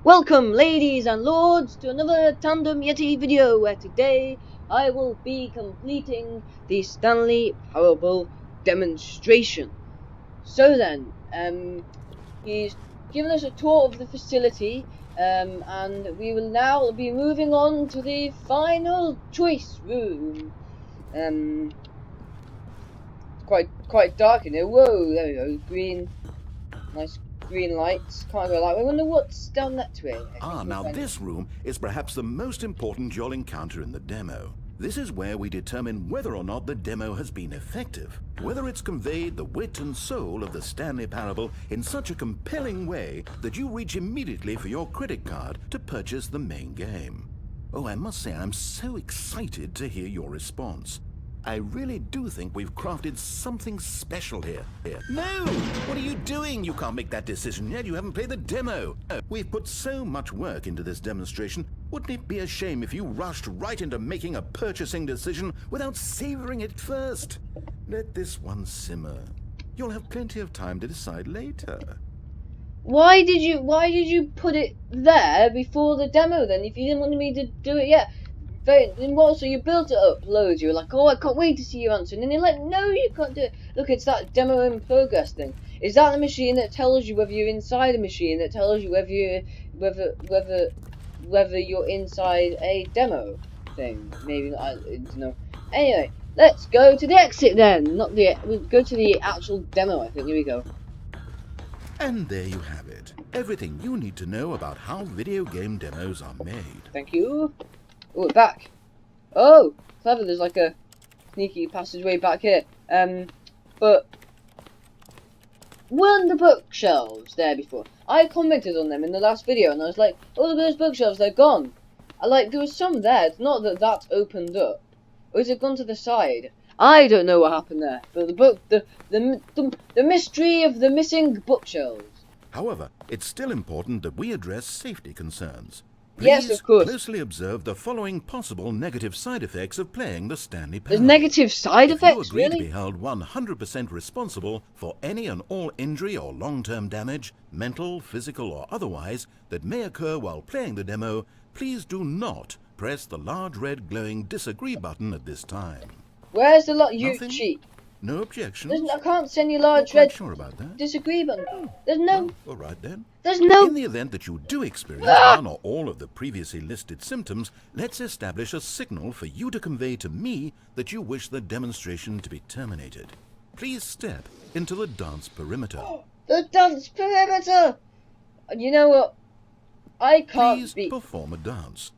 Welcome, ladies and lords, to another Tandem Yeti video, where today I will be completing the Stanley Parable demonstration. So then, he's given us a tour of the facility, and we will now be moving on to the final choice room. It's quite dark in here. Whoa, there we go, green, nice green lights. Can't go that way. I wonder what's down that way. Now this room is perhaps the most important you'll encounter in the demo. This is where we determine whether or not the demo has been effective, whether it's conveyed the wit and soul of the Stanley Parable in such a compelling way that you reach immediately for your credit card to purchase the main game. Oh, I must say I'm so excited to hear your response. I really do think we've crafted something special here. No! What are you doing? You can't make that decision yet. You haven't played the demo. We've put so much work into this demonstration. Wouldn't it be a shame if you rushed right into making a purchasing decision without savoring it first? Let this one simmer. You'll have plenty of time to decide later. Why did you put it there before the demo then, if you didn't want me to do it yet? So you built it up loads. You were like, oh, I can't wait to see your answer. And then you're like, no, you can't do it. Look, it's that demo in progress thing. Is that the machine that tells you whether you're inside a machine, that tells you whether you're inside a demo thing? Maybe not. I don't know. Anyway, let's go to the exit then. We'll go to the actual demo. I think. Here we go. And there you have it. Everything you need to know about how video game demos are made. Thank you. Oh, we're back. Oh, clever. There's like a sneaky passageway back here. But weren't the bookshelves there before? I commented on them in the last video, and I was like, "Oh, look at those bookshelves. They're gone." There was some there. It's not that opened up, or is it gone to the side? I don't know what happened there. But the mystery of the missing bookshelves. However, it's still important that we address safety concerns. Please yes, of course. Closely observe the following possible negative side effects of playing the Stanley Parable. There's negative side effects, If you agree really? to be held 100% responsible for any and all injury or long-term damage, mental, physical or otherwise, that may occur while playing the demo, please do not press the large red glowing disagree button at this time. Where's the you Nothing? cheat? No objections? I can't send you large Not red quite sure about that. disagree button. There's no... All right then. There's no... In the event that you do experience one or all of the previously listed symptoms, let's establish a signal for you to convey to me that you wish the demonstration to be terminated. Please step into the dance perimeter. The dance perimeter! You know what? I can't Please perform a dance.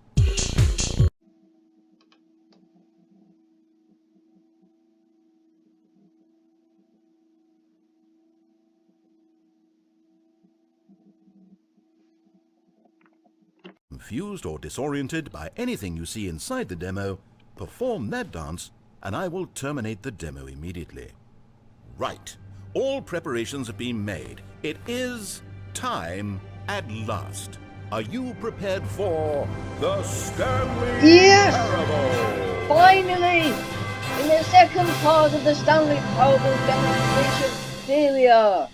Confused or disoriented by anything you see inside the demo, perform that dance and I will terminate the demo immediately. Right. All preparations have been made. It is time at last. Are you prepared for the Stanley Parable? Finally! In the second part of the Stanley Parable demonstration, here we are.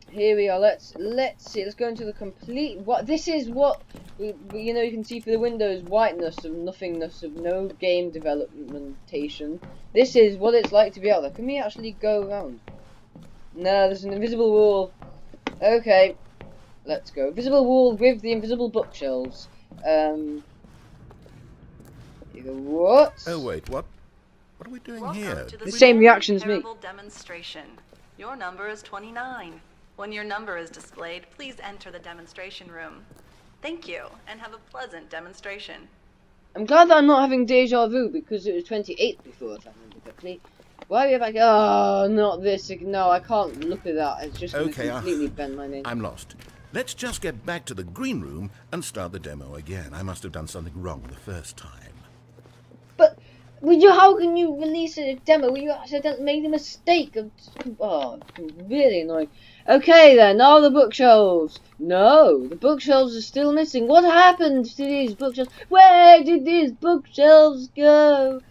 Here we are. Let's see. Let's go into the complete. This is what you can see through the windows. Whiteness of nothingness of no game developmentation. This is what it's like to be out there. Can we actually go around? No, there's an invisible wall. Okay, let's go. Visible wall with the invisible bookshelves. What? Oh wait, what? What are we doing here? The same reaction as me. Demonstration. Your number is 29. When your number is displayed, please enter the demonstration room. Thank you, and have a pleasant demonstration. I'm glad that I'm not having deja vu, because it was 28 before, if I remember correctly. Why are we back? Oh, not this. No, I can't look at that. It's just okay, completely bent my name. I'm lost. Let's just get back to the green room and start the demo again. I must have done something wrong the first time. But how can you release a demo when you accidentally made a mistake? Oh, it's really annoying. Okay then, now the bookshelves. No, the bookshelves are still missing. What happened to these bookshelves? Where did these bookshelves go?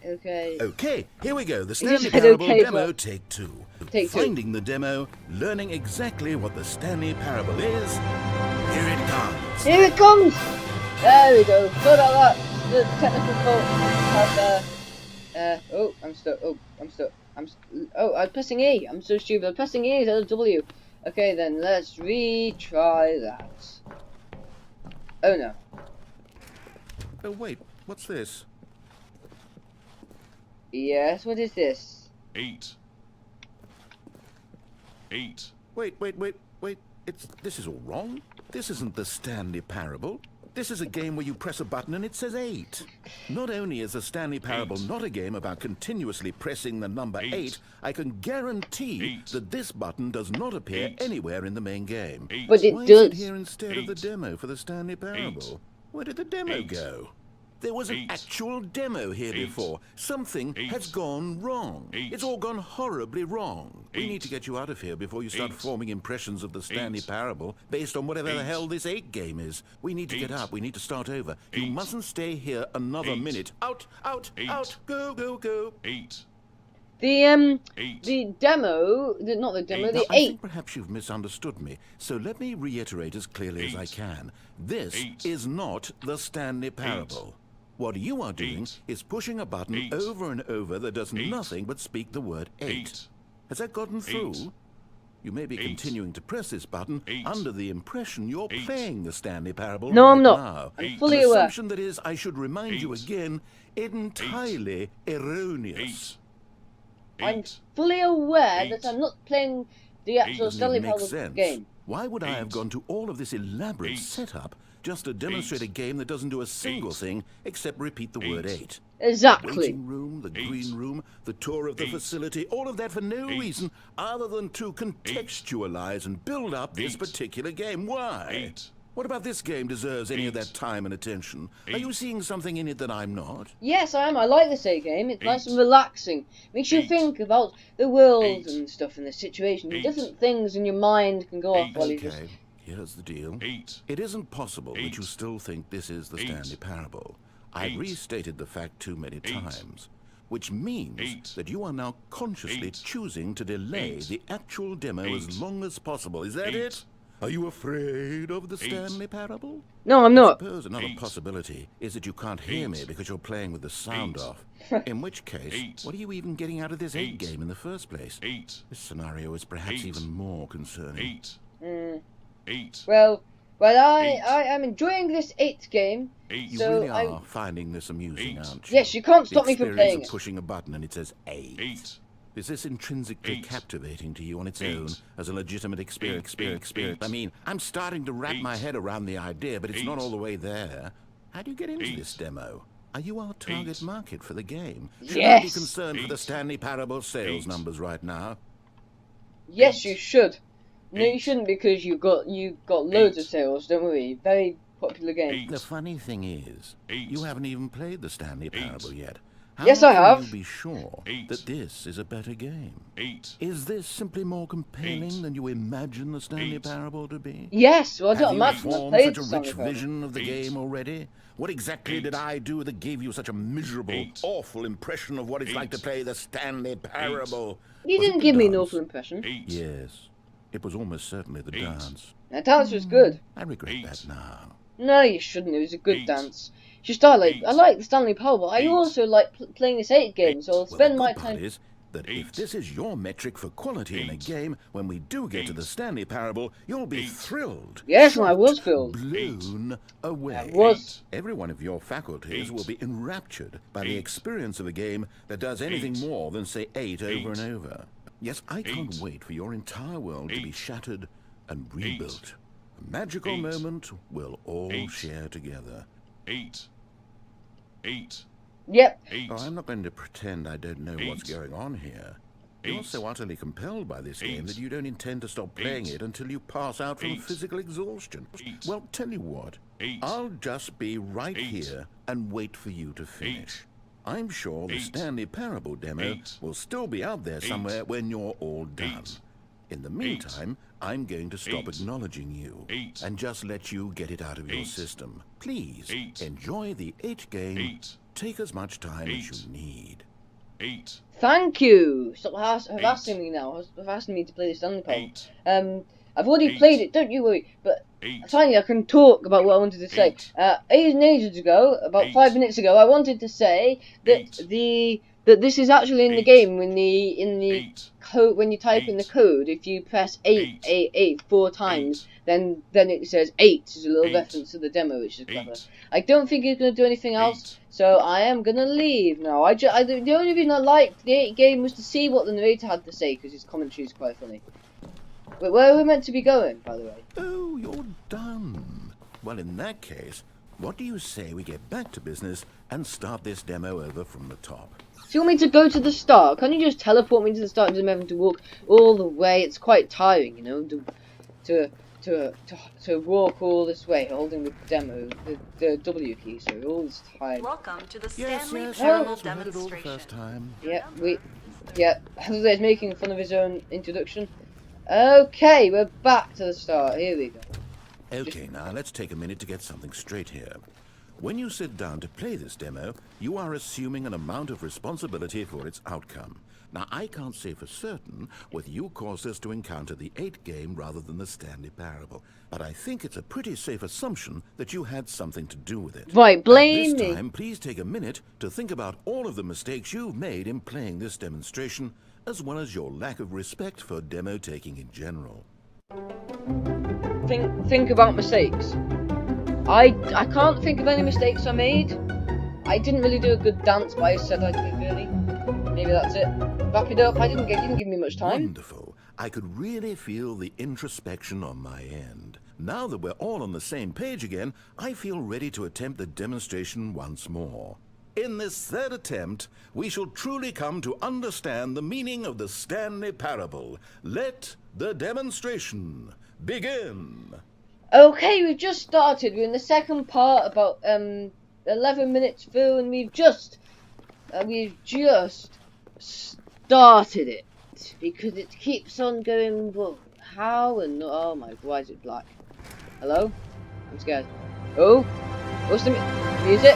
Okay. Okay, here we go. The Stanley Parable demo, take 2. Take two. finding the demo, learning exactly what the Stanley Parable is. Here it comes. Here it comes! There we go. Sorry about that. The technical fault. Oh, I'm stuck. Oh, I'm stuck. Oh, I'm pressing E. I'm so stupid. I'm pressing E instead of W. Okay, then let's retry that. Oh no. Oh wait, what's this? Yes, what is this? 8. Wait. This is all wrong. This isn't the Stanley Parable. This is a game where you press a button and it says 8. Not only is the Stanley Parable not a game about continuously pressing the number 8, I can guarantee that this button does not appear anywhere in the main game. But it Why does. is it here instead of the demo for the Stanley Parable? Where did the demo go? There was an actual demo here before. Something has gone wrong. It's all gone horribly wrong. We need to get you out of here before you start forming impressions of the Stanley Parable based on whatever the hell this 8 game is. We need to get up. We need to start over. You mustn't stay here another minute. Out, go. 8. The demo, not the demo, Now, the I 8. think perhaps you've misunderstood me, so let me reiterate as clearly as I can. This is not the Stanley Parable. What you are doing is pushing a button over and over that does nothing but speak the word 8. Has that gotten through? You may be continuing to press this button under the impression you're playing the Stanley Parable No, right I'm not. now. I'm fully An aware. assumption that is, I should remind you again, entirely erroneous. I'm fully aware that I'm not playing the actual Doesn't Stanley even make Parable sense. game. Why would I have gone to all of this elaborate setup just to demonstrate a game that doesn't do a single thing except repeat the word 8? Exactly. Waiting room, the green room, the tour of the facility, all of that for no reason other than to contextualize and build up this particular game. Why? What about this game deserves any of that time and attention? Are you seeing something in it that I'm not? Yes, I am. I like this 8 game. It's nice and relaxing. Makes you think about the world and stuff and the situation. Different things in your mind can go off while you just... Okay, here's the deal. It isn't possible that you still think this is the Stanley Parable. I've restated the fact too many times, which means that you are now consciously choosing to delay the actual demo as long as possible. Is that it? Are you afraid of the Stanley Parable? No, I'm I not. suppose another possibility is that you can't hear me because you're playing with the sound off. In which case, what are you even getting out of this 8 game in the first place? This scenario is perhaps even more concerning. Well, I am enjoying this 8 game. You So really are I'm... finding this amusing, aren't you? Yes, you can't The stop me from experience playing of it. pushing a button and it says 8. Is this intrinsically captivating to you on its own as a legitimate experience? I mean, I'm starting to wrap my head around the idea, but it's not all the way there. How do you get into this demo? Are you our target market for the game? Should I be Yes. concerned for the Stanley Parable sales numbers right now? Yes, you should. No, you shouldn't, because you got loads of sales. Don't worry. Very popular game. The funny thing is, you haven't even played the Stanley Parable yet. How Yes, I can have. you be sure that this is a better game? Is this simply more compelling than you imagine the Stanley Parable to be? Yes, well, I Have don't you imagine. I formed played such a Stanley rich Parable. vision of the game already? What exactly did I do that gave you such a miserable, awful impression of what it's like to play the Stanley Parable? You Was it didn't the give me an dance? awful impression. Yes, it was almost certainly the dance. That dance was good. I regret that now. No, you shouldn't. It was a good dance. Just I like the Stanley Parable. I also like playing this 8 game, so I'll Well, spend the my good part time. is that if this is your metric for quality in a game, when we do get to the Stanley Parable, you'll be thrilled. Yes, and I shocked, was thrilled. Blown away. I was. Every one of your faculties will be enraptured by the experience of a game that does anything more than say 8 over and over. Yes, I can't wait for your entire world to be shattered and rebuilt. A magical moment we'll all share together. 8. Yep. Oh, I'm not going to pretend I don't know what's going on here. You're so utterly compelled by this game that you don't intend to stop playing it until you pass out from physical exhaustion. Well, tell you what, I'll just be right here and wait for you to finish. I'm sure the Stanley Parable demo will still be out there somewhere when you're all done. In the meantime, I'm going to stop acknowledging you and just let you get it out of your system. Please, enjoy the 8 game. Take as much time as you need. 8. Thank you. Stop harassing me now. Harassing me to play the Stanley Parable. 8. I've already played it. Don't you worry. But 8. finally, I can talk about what I wanted to say. Ages ago, about 5 minutes ago, I wanted to say that that this is actually in the game when the code, when you type in the code, if you press 8 4 times, then it says 8 is a little reference to the demo, which is clever. I don't think it's going to do anything else, so I am going to leave now. The only reason I liked the 8 game was to see what the narrator had to say, because his commentary is quite funny. Wait, where are we meant to be going, by the way? Oh, you're done. Well, in that case, what do you say we get back to business and start this demo over from the top? Do you want me to go to the start? Can you just teleport me to the start instead of having to walk all the way? It's quite tiring, you know, to walk all this way, holding the demo, the W key, so all this time. Welcome to the Yes, Stanley yes, Parable yes, we heard it all the demonstration. first time. Yeah, Jose's making fun of his own introduction. Okay, we're back to the start. Here we go. Okay, now let's take a minute to get something straight here. When you sit down to play this demo, you are assuming an amount of responsibility for its outcome. Now, I can't say for certain whether you caused us to encounter the 8 game rather than the Stanley Parable, but I think it's a pretty safe assumption that you had something to do with it. Right, blame At this me. time, please take a minute to think about all of the mistakes you've made in playing this demonstration, as well as your lack of respect for demo taking in general. Think about mistakes. I can't think of any mistakes I made. I didn't really do a good dance, but I said I did really. Maybe that's it. Wrap it up. You didn't give me much time. Wonderful. I could really feel the introspection on my end. Now that we're all on the same page again, I feel ready to attempt the demonstration once more. In this third attempt, we shall truly come to understand the meaning of the Stanley Parable. Let the demonstration begin. Okay, we've just started. We're in the second part, about 11 minutes through, and we've just started it because it keeps on going. Well, how and oh my, why is it black? Hello? I'm scared. Oh, what's the music?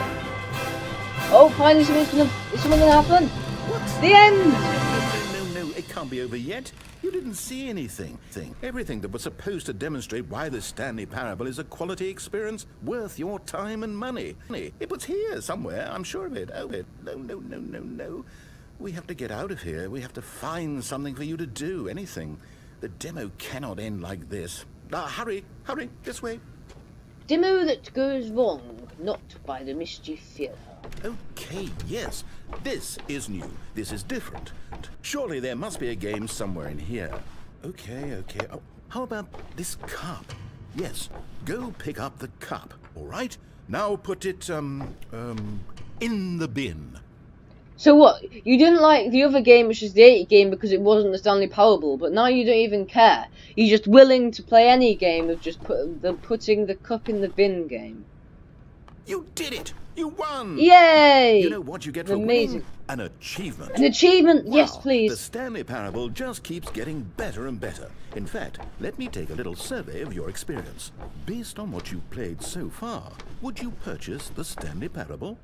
Oh, finally is something gonna happen? What? The end. No, it can't be over yet. You didn't see anything. Everything that was supposed to demonstrate why the Stanley Parable is a quality experience worth your time and money. It was here somewhere, I'm sure of it. Oh, no. We have to get out of here. We have to find something for you to do, anything. The demo cannot end like this. Hurry, this way. Demo that goes wrong, not by the mischief fear. Okay, yes. This is new. This is different. Surely there must be a game somewhere in here. Okay. Oh, how about this cup? Yes, go pick up the cup, all right? Now put it, in the bin. So what? You didn't like the other game, which is the 8 game, because it wasn't the Stanley Parable, but now you don't even care. You're just willing to play any game of just putting the cup in the bin game. You did it! You won! Yay! You know what you get for Amazing. winning? An achievement. An achievement? Wow, yes, please. The Stanley Parable just keeps getting better and better. In fact, let me take a little survey of your experience. Based on what you've played so far, would you purchase the Stanley Parable?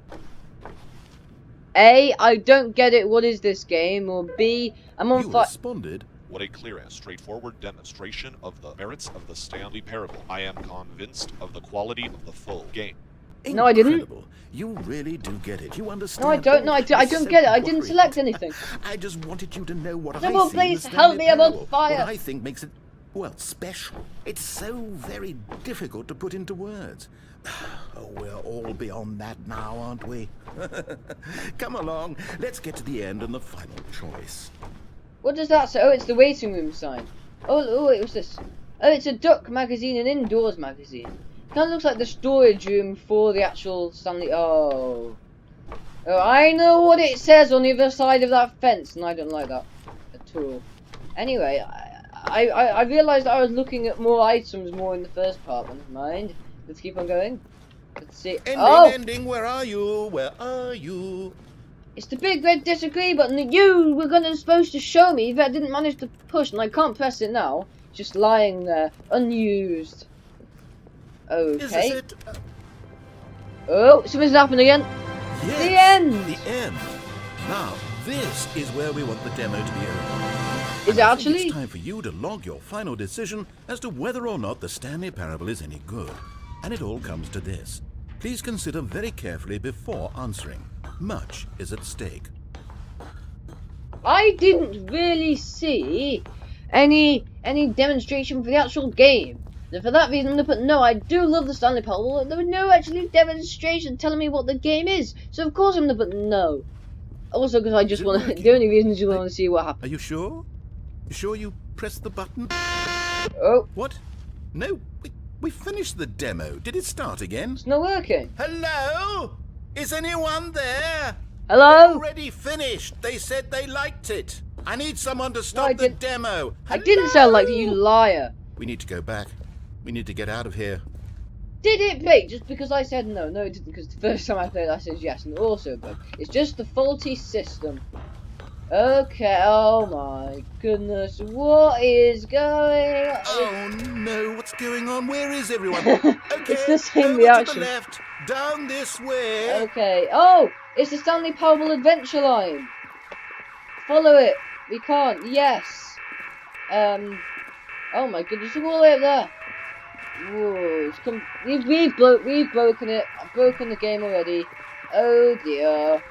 A, I don't get it, what is this game? Or B, I'm on You fire. responded, What a clear and straightforward demonstration of the merits of the Stanley Parable. I am convinced of the quality of the full game. No, I didn't. Incredible. You really do get it. You understand. No, I don't. No, I don't get it. I didn't select anything. I just wanted you to know what Someone I see please in the help Stanley me, I'm on Parable. fire. What I think makes it, well, special. It's so very difficult to put into words. Oh, we're all beyond that now, aren't we? Come along. Let's get to the end and the final choice. What does that say? Oh, it's the waiting room sign. Oh, wait, what's this? Oh, it's a duck magazine, an indoors magazine. Kind of looks like the storage room for the actual Stanley. Oh, I know what it says on the other side of that fence, and I don't like that at all. Anyway, I realised I was looking at more items more in the first part. But never mind. Let's keep on going. Let's see. Ending, where are you? Where are you? It's the big red disagree button that you were supposed to show me that I didn't manage to push, and I can't press it now. It's just lying there, unused. Okay. Is this it? Oh, something's happened again. Yes, The end. The end. Now, This is where we want the demo to be over. Is it actually? It's time for you to log your final decision as to whether or not the Stanley Parable is any good. And it all comes to this. Please consider very carefully before answering. Much is at stake. I didn't really see any demonstration for the actual game. And for that reason, I'm gonna put no. I do love the Stanley Parable. There was no actually demonstration telling me what the game is, so of course I'm gonna put no. Also, because I just want to. The only reason is you want to see what happens. Are you sure? You sure you pressed the button? Oh, What? No, we finished the demo. Did it start again? it's not working. Hello? Is anyone there? Hello? Already finished. They said they liked it. I need someone to I stop the did- demo. I didn't sound like you, liar. We need to go back. We need to get out of here. Did it break just because I said no? No, it didn't, because the first time I played I said yes, and also broke. It's just the faulty system. Okay, oh my goodness, what is going on? Oh no, what's going on? Where is everyone? Okay, It's the same over reaction. to the left, down this way. Okay, oh, it's the Stanley Parable Adventure line. Follow it. We can't, yes. Oh my goodness, look all the way up there. Whoa, it's we've broken it. I've broken the game already. Oh dear.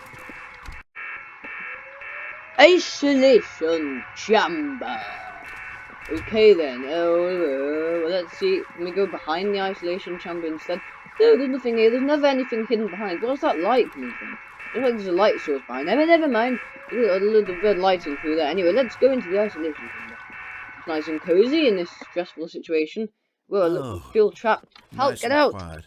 Isolation chamber. Okay then. Well, let's see. Can we go behind the isolation chamber instead? No, there's nothing here. There's never anything hidden behind. What's that light coming from? Looks like there's a light source behind. Never mind. Look at a little red lighting through there. Anyway, let's go into the isolation chamber. It's nice and cozy in this stressful situation. Well, look, we feel trapped. Help, Nice get and out! quiet.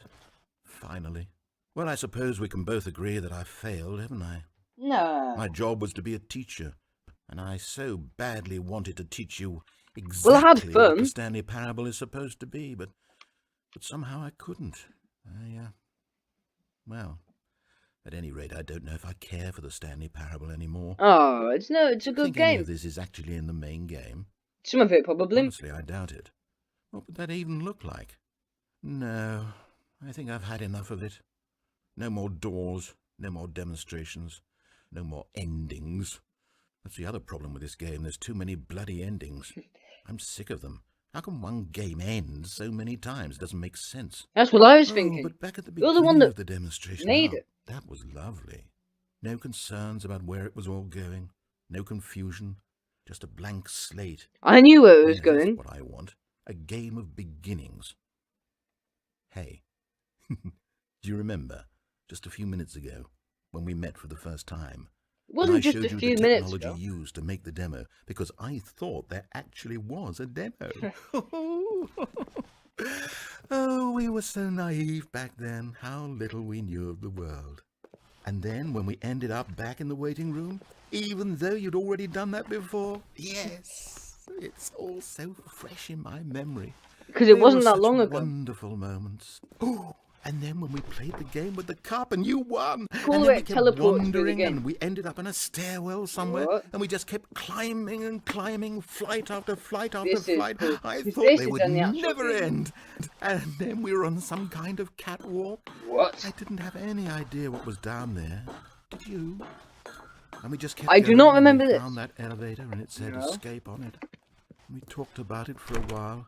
Finally. Well, I suppose we can both agree that I failed, haven't I? No. My job was to be a teacher, and I so badly wanted to teach you Well, I had exactly what fun. the Stanley Parable is supposed to be, but somehow I couldn't. Well, at any rate, I don't know if I care for the Stanley Parable anymore. Oh, it's a I good think any game. of this is actually in the main game. Some of it probably. Honestly, I doubt it. What would that even look like? No, I think I've had enough of it. No more doors, no more demonstrations, no more endings. That's the other problem with this game. There's too many bloody endings. I'm sick of them. How can one game end so many times? It doesn't make sense. That's what I was thinking. But back at the You're the beginning one that of the demonstration, made it. that was lovely. No concerns about where it was all going. No confusion. Just a blank slate. I knew where it was Yes, going. That's what I want. A game of beginnings. Hey, do you remember just a few minutes ago when we met for the first time? It wasn't and I just showed a you few the minutes technology ago. used to make the demo because I thought there actually was a demo. Oh, we were so naive back then. How little we knew of the world. And then when we ended up back in the waiting room, even though you'd already done that before, yes, it's all so fresh in my memory. Because it They wasn't were that such long ago. Wonderful moments. Oh, and then when we played the game with the cup and you won, Cool and way then we it kept teleports through the wandering game. and we ended up in a stairwell somewhere, What? and we just kept climbing and climbing, flight after flight after This is flight. cool. I This thought they is would in the actual never game. end. And then we were on some kind of catwalk. What? I didn't have any idea what was down there. Did you? And we just kept I do going, not and remember we this. found that elevator and it said No. escape on it. And we talked about it for a while,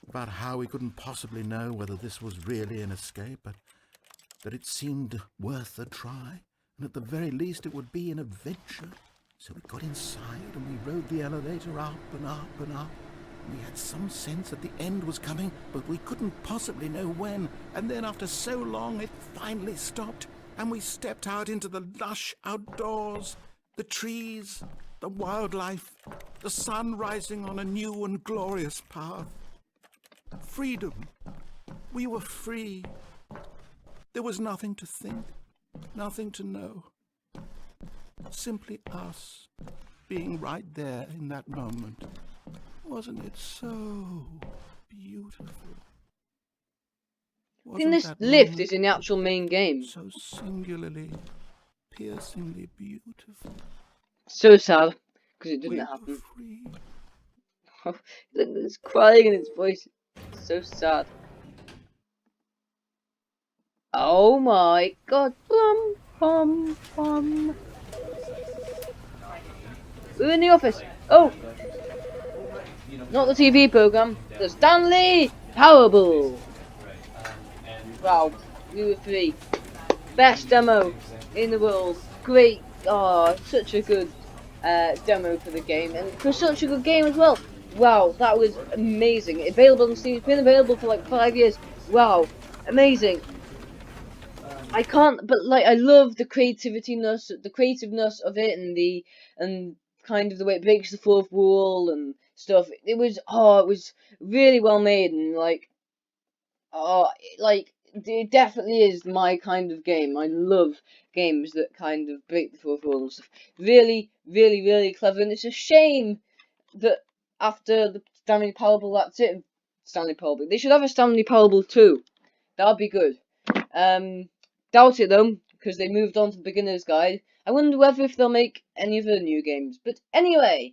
about how we couldn't possibly know whether this was really an escape, but that it seemed worth a try, and at the very least it would be an adventure. So we got inside and we rode the elevator up and up and up. We had some sense that the end was coming, but we couldn't possibly know when. And then after so long, it finally stopped, and we stepped out into the lush outdoors, the trees, the wildlife, the sun rising on a new and glorious path. Freedom. We were free. There was nothing to think, nothing to know. Simply us being right there in that moment. Wasn't it so beautiful? I think Wasn't this that lift moment is in the actual main game. so singularly, piercingly beautiful? So sad. Because it We didn't were happen. free. It's crying in its voice. It's so sad. Oh my god. Bum, bum, bum. We're in the office. Oh, not the TV program. The Stanley Powerball. Wow, we were 3. Best demo in the world. Great. Oh, such a good demo for the game, and for such a good game as well. Wow, that was amazing. Available on Steam. It's been available for like 5 years. Wow, amazing. I can't, but like I love the creativeness of it, and kind of the way it breaks the fourth wall and stuff. It was really well made, and it definitely is my kind of game. I love games that kind of break the fourth wall and stuff. Really, really, really clever, and it's a shame that after the Stanley Parable, that's it. Stanley Parable. They should have a Stanley Parable 2. That'd be good. Doubt it though, because they moved on to the beginner's guide. I wonder whether if they'll make any other new games. But anyway,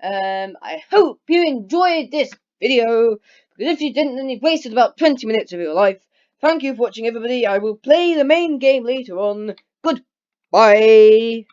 I hope you enjoyed this video. Because if you didn't, then you've wasted about 20 minutes of your life. Thank you for watching, everybody. I will play the main game later on. Goodbye.